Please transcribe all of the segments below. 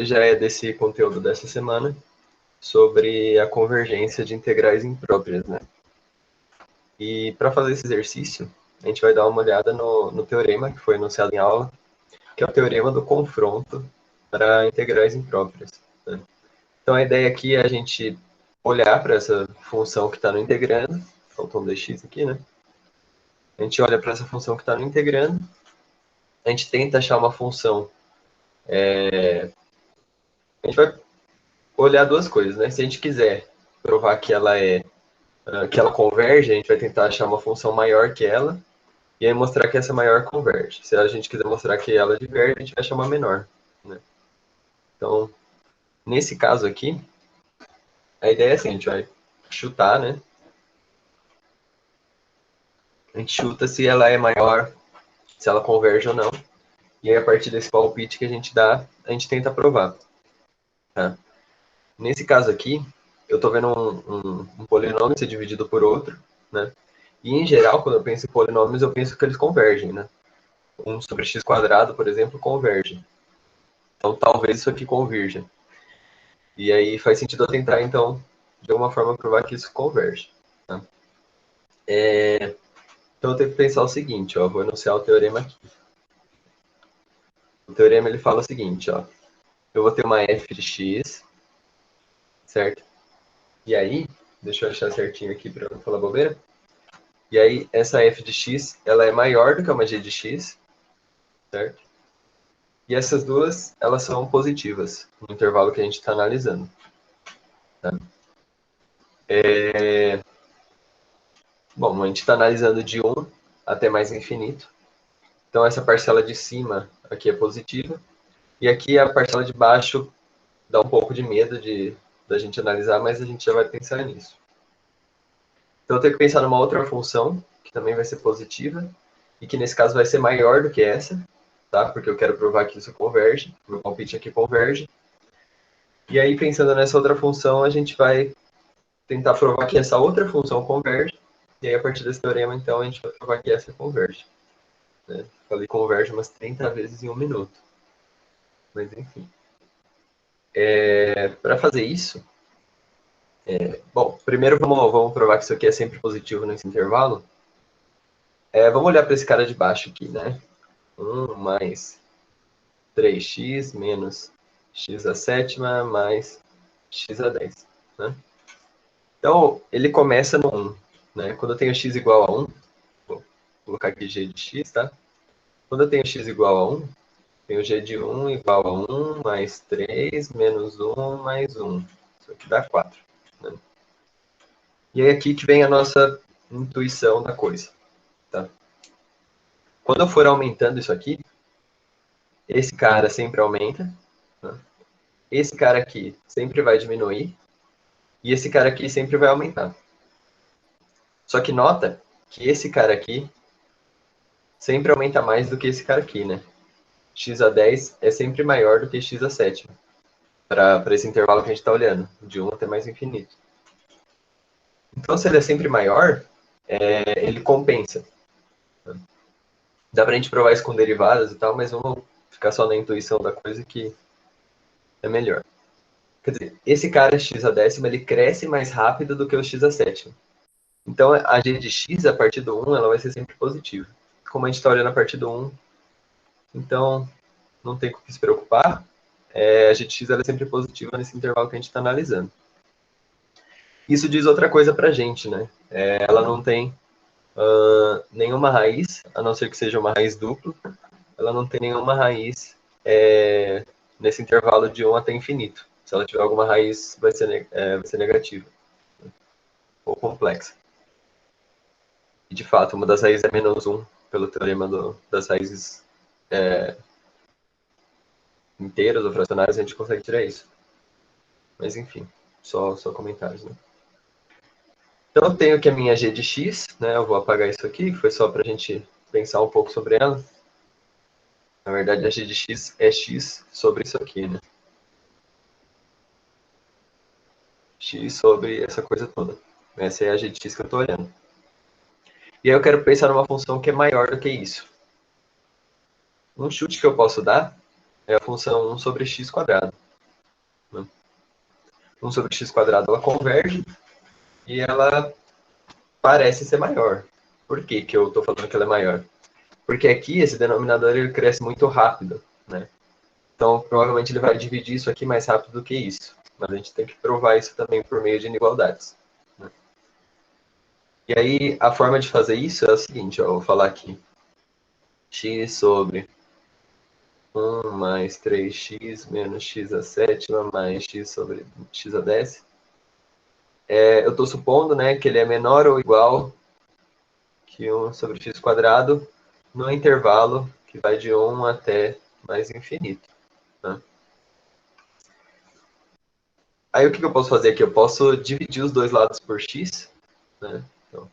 já é desse conteúdo dessa semana, sobre a convergência de integrais impróprias, né? E para fazer esse exercício, a gente vai dar uma olhada no teorema que foi enunciado em aula, que é o teorema do confronto para integrais impróprias, né? Então a ideia aqui é a gente olhar para essa função que está no integrando, faltou um dx aqui, né? A gente olha para essa função que está no integrando, a gente tenta achar uma função. A gente vai olhar duas coisas, né? Se a gente quiser provar que ela converge, a gente vai tentar achar uma função maior que ela, e aí mostrar que essa maior converge. Se a gente quiser mostrar que ela diverge, a gente vai achar uma menor, né? Então, nesse caso aqui, a ideia é assim, a gente vai chutar, né? A gente chuta se ela é maior, se ela converge ou não. E aí, a partir desse palpite que a gente dá, a gente tenta provar, tá? Nesse caso aqui, eu estou vendo um polinômio ser dividido por outro, né? E, em geral, quando eu penso em polinômios, eu penso que eles convergem, né? 1 sobre x quadrado, por exemplo, converge. Então, talvez isso aqui convirja. E aí faz sentido eu tentar, então, de alguma forma, provar que isso converge, tá? Então, eu tenho que pensar o seguinte, ó, vou enunciar o teorema aqui. O teorema, ele fala o seguinte, ó. Eu vou ter uma f de x, certo? E aí, deixa eu achar certinho aqui para não falar bobeira. E aí, essa f de x, ela é maior do que uma g de x, certo? E essas duas, elas são positivas, no intervalo que a gente está analisando, tá? Bom, a gente está analisando de 1 até mais infinito. Então, essa parcela de cima aqui é positiva. E aqui a parcela de baixo dá um pouco de medo da gente analisar, mas a gente já vai pensar nisso. Então, eu tenho que pensar numa outra função, que também vai ser positiva, e que nesse caso vai ser maior do que essa, tá? Porque eu quero provar que isso converge, meu palpite aqui converge. E aí, pensando nessa outra função, a gente vai tentar provar que essa outra função converge, e aí, a partir desse teorema, então, a gente vai provar que essa converge, né? Falei converge umas 30 vezes em 1 minuto. Mas, enfim. Para fazer isso, bom, primeiro vamos provar que isso aqui é sempre positivo nesse intervalo. Vamos olhar para esse cara de baixo aqui, né? 1 mais 3x menos x à sétima mais x a 10, né? Então, ele começa no 1, né? Quando eu tenho x igual a 1, vou colocar aqui g de x, tá? Quando eu tenho x igual a 1, tenho g de 1 igual a 1 mais 3 menos 1 mais 1. Isso aqui dá 4, né? E aí aqui que vem a nossa intuição da coisa, tá? Quando eu for aumentando isso aqui, esse cara sempre aumenta, né? Esse cara aqui sempre vai diminuir, e esse cara aqui sempre vai aumentar. Só que nota que esse cara aqui sempre aumenta mais do que esse cara aqui, né? X a 10 é sempre maior do que x a sétima, para esse intervalo que a gente está olhando, de 1 até mais infinito. Então, se ele é sempre maior, ele compensa. Dá pra gente provar isso com derivadas e tal, mas vamos ficar só na intuição da coisa que é melhor. Quer dizer, esse cara x a décima, ele cresce mais rápido do que o x a sétima. Então, a g de x, a partir do 1, ela vai ser sempre positiva. Como a gente está olhando a partir do 1, então não tem com o que se preocupar. A g de x ela é sempre positiva nesse intervalo que a gente está analisando. Isso diz outra coisa pra gente, né? Ela não tem nenhuma raiz, a não ser que seja uma raiz dupla. Ela não tem nenhuma raiz nesse intervalo de 1 até infinito. Se ela tiver alguma raiz, vai ser negativa, ou complexa. E, de fato, uma das raízes é menos 1, pelo teorema das raízes inteiras ou fracionárias, a gente consegue tirar isso. Mas, enfim, só comentários, né? Então, eu tenho aqui a minha g de x, né? Eu vou apagar isso aqui, que foi só para a gente pensar um pouco sobre ela. Na verdade, a g de x é x sobre isso aqui, né? X sobre essa coisa toda. Essa é a g de x que eu estou olhando. E aí eu quero pensar numa função que é maior do que isso. Um chute que eu posso dar é a função 1 sobre x quadrado. 1 sobre x quadrado ela converge e ela parece ser maior. Por que que eu estou falando que ela é maior? Porque aqui esse denominador ele cresce muito rápido, né? Então, provavelmente ele vai dividir isso aqui mais rápido do que isso. Mas a gente tem que provar isso também por meio de inigualdades, né? E aí, a forma de fazer isso é a seguinte, ó, eu vou falar aqui. X sobre 1 mais 3x menos x a sétima mais x sobre x a décima. Eu estou supondo, né, que ele é menor ou igual que 1 sobre x quadrado no intervalo que vai de 1 até mais infinito, né? Aí o que eu posso fazer aqui? Eu posso dividir os dois lados por x, né? Então,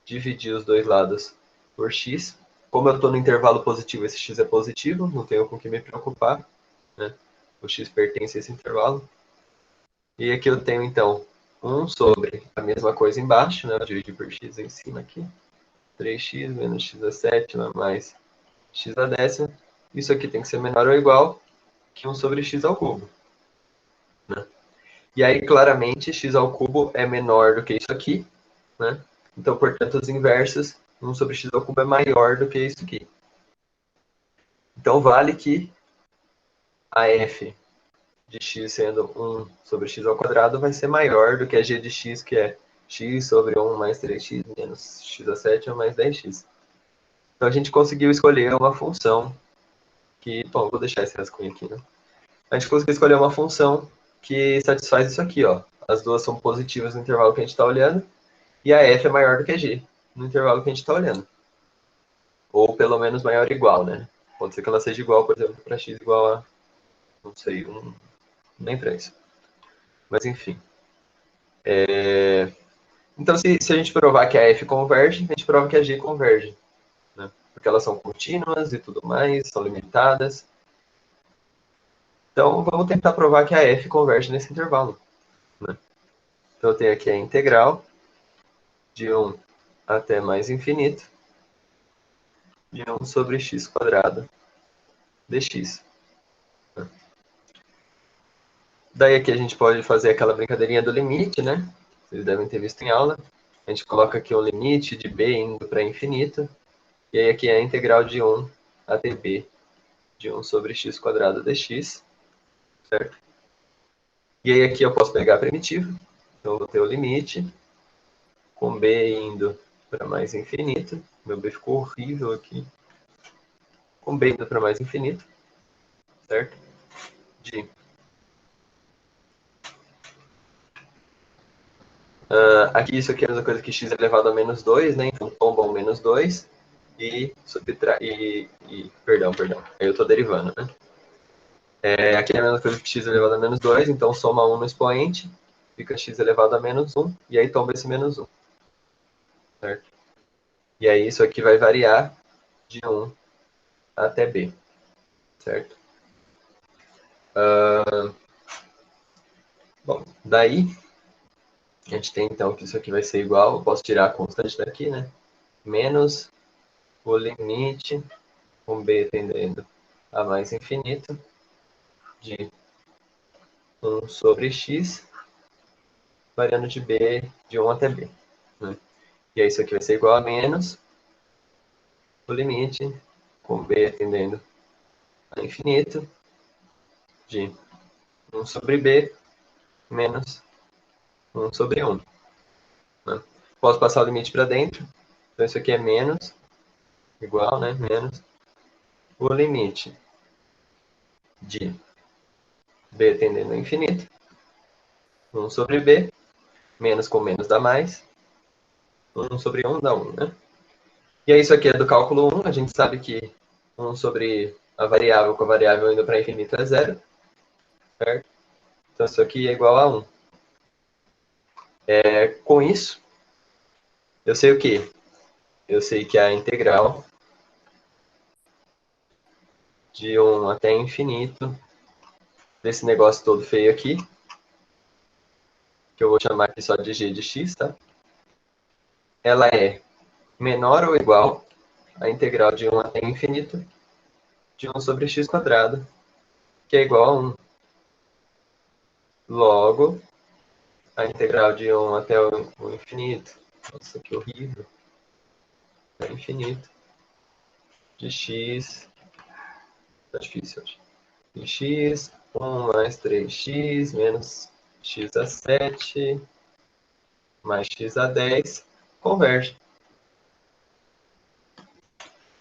dividir os dois lados por x. Como eu estou no intervalo positivo, esse x é positivo, não tenho com que me preocupar, né? O x pertence a esse intervalo. E aqui eu tenho, então, 1 sobre a mesma coisa embaixo, né? Eu dividi por x em cima aqui. 3x menos x a sétima mais x a décima. Isso aqui tem que ser menor ou igual que 1 sobre x ao cubo, né? E aí, claramente, x ao cubo é menor do que isso aqui, né? Então, portanto, os inversos, 1 sobre x ao cubo é maior do que isso aqui. Então, vale que a f de x sendo 1 sobre x ao quadrado vai ser maior do que a g de x, que é x sobre 1 mais 3x menos x a sétima mais 10x. Então, a gente conseguiu escolher uma função que... Bom, vou deixar esse rascunho aqui, né? A gente conseguiu escolher uma função que satisfaz isso aqui, ó. As duas são positivas no intervalo que a gente está olhando, e a f é maior do que a g no intervalo que a gente está olhando. Ou pelo menos maior ou igual, né? Pode ser que ela seja igual, por exemplo, para x igual a, não sei, nem para isso. Mas enfim. Então, se a gente provar que a f converge, a gente prova que a g converge, né? Porque elas são contínuas e tudo mais, são limitadas. Então, vamos tentar provar que a f converge nesse intervalo, né? Então, eu tenho aqui a integral de 1 até mais infinito de 1 sobre x quadrado dx. Daí aqui a gente pode fazer aquela brincadeirinha do limite, né? Vocês devem ter visto em aula. A gente coloca aqui um limite de b indo para infinito. E aí aqui é a integral de 1 até b de 1 sobre x quadrado dx. Certo? E aí aqui eu posso pegar a primitiva. Então eu vou ter o limite com b indo para mais infinito. Meu b ficou horrível aqui. Com b indo para mais infinito. Certo? De aqui isso aqui é a mesma coisa que x elevado a menos 2, né? Então tomba o menos 2 e subtrai... Perdão. Aí eu estou derivando, né? Aqui é a mesma coisa que x elevado a menos 2, então soma 1 no expoente, fica x elevado a menos 1, e aí tomba esse menos 1. Certo? E aí isso aqui vai variar de 1 até b. Certo? Bom, daí a gente tem então que isso aqui vai ser igual, eu posso tirar a constante daqui, né? Menos o limite com b tendendo a mais infinito de 1 sobre x, variando de b de 1 até b. Né? E aí isso aqui vai ser igual a menos o limite com b tendendo a infinito de 1 sobre b menos 1 sobre 1. Né? Posso passar o limite para dentro, então isso aqui é menos, igual, né? Menos o limite de b tendendo a infinito, 1 sobre b, menos com menos dá mais, 1 sobre 1 dá 1, né? E aí isso aqui é do cálculo 1, a gente sabe que 1 sobre a variável com a variável indo para infinito é zero, certo? Então isso aqui é igual a 1. Com isso, eu sei o quê? Eu sei que a integral de 1 até infinito desse negócio todo feio aqui, que eu vou chamar aqui só de g de x, tá? Ela é menor ou igual à integral de 1 até infinito de 1 sobre x quadrado, que é igual a 1. Logo, a integral de 1 até o infinito. Nossa, que horrível. Até o infinito. De x. Tá difícil hoje. De x, 1 mais 3x, menos x a 7, mais x a 10, converge.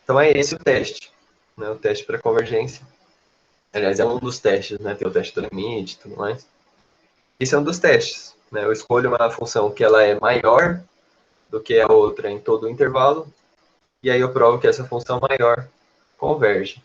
Então é esse o teste, né? O teste para convergência. Aliás, é um dos testes, né? Tem o teste do limite e tudo mais. Esse é um dos testes, né? Eu escolho uma função que ela é maior do que a outra em todo o intervalo, e aí eu provo que essa função maior converge.